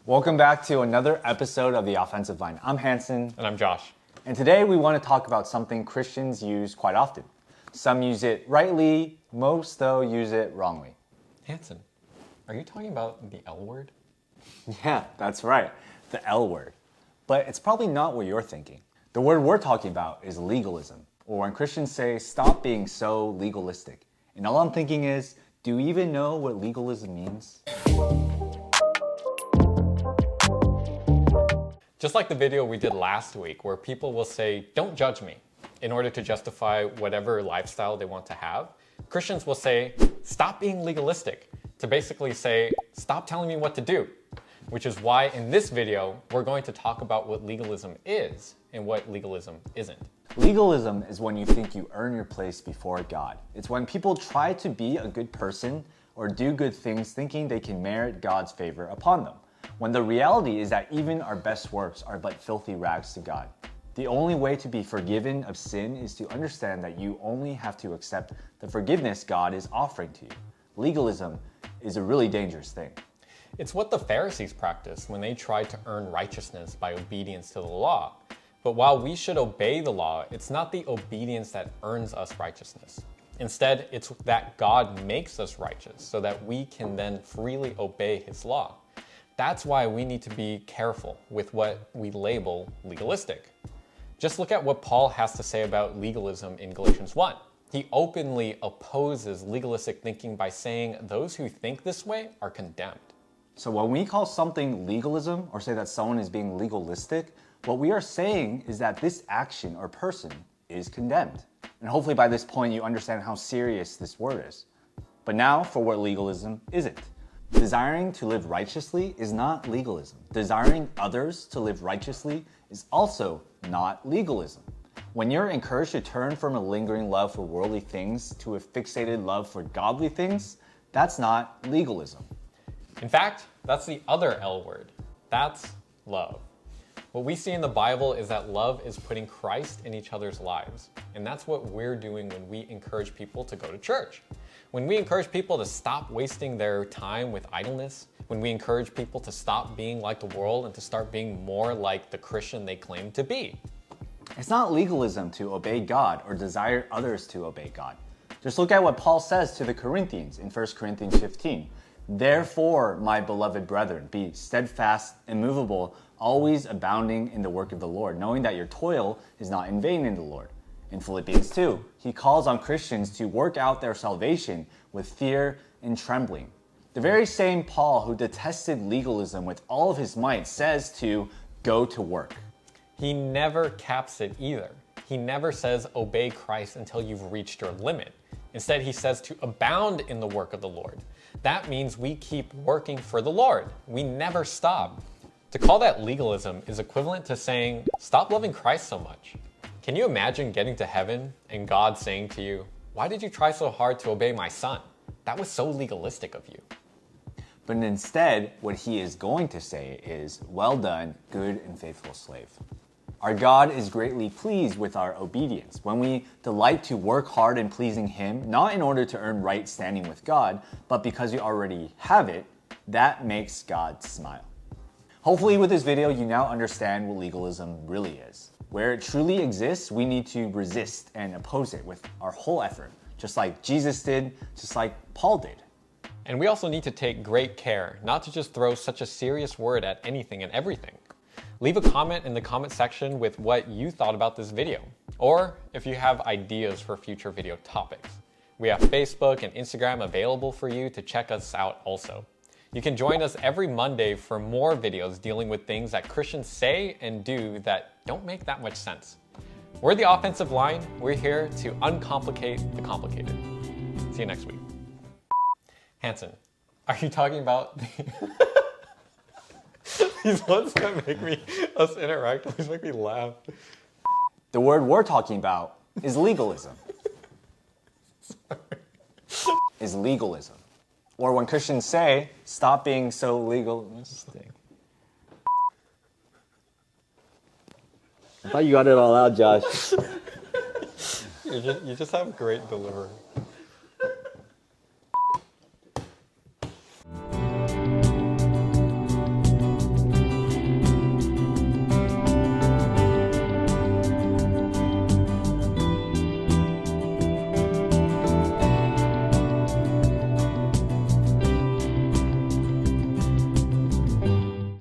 Welcome back to another episode of The Offensive Line. I'm Hanson. And I'm Josh. And today we want to talk about something Christians use quite often. Some use it rightly, most though use it wrongly. Hanson, are you talking about the L word? Yeah, that's right, the L word. But it's probably not what you're thinking. The word we're talking about is legalism, or when Christians say, stop being so legalistic. And all I'm thinking is, do you even know what legalism means? Just like the video we did last week where people will say, don't judge me, in order to justify whatever lifestyle they want to have, Christians will say, stop being legalistic, to basically say, stop telling me what to do. Which is why in this video, we're going to talk about what legalism is and what legalism isn't. Legalism is when you think you earn your place before God. It's when people try to be a good person or do good things thinking they can merit God's favor upon them, when the reality is that even our best works are but filthy rags to God. The only way to be forgiven of sin is to understand that you only have to accept the forgiveness God is offering to you. Legalism is a really dangerous thing. It's what the Pharisees practiced when they tried to earn righteousness by obedience to the law. But while we should obey the law, it's not the obedience that earns us righteousness. Instead, it's that God makes us righteous so that we can then freely obey His law. That's why we need to be careful with what we label legalistic. Just look at what Paul has to say about legalism in Galatians 1. He openly opposes legalistic thinking by saying those who think this way are condemned. So when we call something legalism or say that someone is being legalistic, what we are saying is that this action or person is condemned. And hopefully by this point you understand how serious this word is. But now for what legalism isn't. Desiring to live righteously is not legalism. Desiring others to live righteously is also not legalism. When you're encouraged to turn from a lingering love for worldly things to a fixated love for godly things, that's not legalism. In fact, that's the other L word. That's love. What we see in the Bible is that love is putting Christ in each other's lives. And that's what we're doing when we encourage people to go to church. When we encourage people to stop wasting their time with idleness, when we encourage people to stop being like the world and to start being more like the Christian they claim to be. It's not legalism to obey God or desire others to obey God. Just look at what Paul says to the Corinthians in 1 Corinthians 15. Therefore, my beloved brethren, be steadfast, immovable, always abounding in the work of the Lord, knowing that your toil is not in vain in the Lord. In Philippians 2, he calls on Christians to work out their salvation with fear and trembling. The very same Paul who detested legalism with all of his might says to go to work. He never caps it either. He never says obey Christ until you've reached your limit. Instead, he says to abound in the work of the Lord. That means we keep working for the Lord. We never stop. To call that legalism is equivalent to saying, stop loving Christ so much. Can you imagine getting to heaven and God saying to you, why did you try so hard to obey my son? That was so legalistic of you. But instead, what he is going to say is, well done, good and faithful slave. Our God is greatly pleased with our obedience. When we delight to work hard in pleasing Him, not in order to earn right standing with God, but because you already have it, that makes God smile. Hopefully with this video, you now understand what legalism really is. Where it truly exists, we need to resist and oppose it with our whole effort, just like Jesus did, just like Paul did. And we also need to take great care not to just throw such a serious word at anything and everything. Leave a comment in the comment section with what you thought about this video, or if you have ideas for future video topics. We have Facebook and Instagram available for you to check us out also. You can join us every Monday for more videos dealing with things that Christians say and do that don't make that much sense. We're the Offensive Line. We're here to uncomplicate the complicated. See you next week. Hanson, are you talking about these ones that make us interact, always make me laugh? The word we're talking about is legalism. Is legalism. Or when Christians say, stop being so legalistic. I thought you got it all out, Josh. You just have great delivery.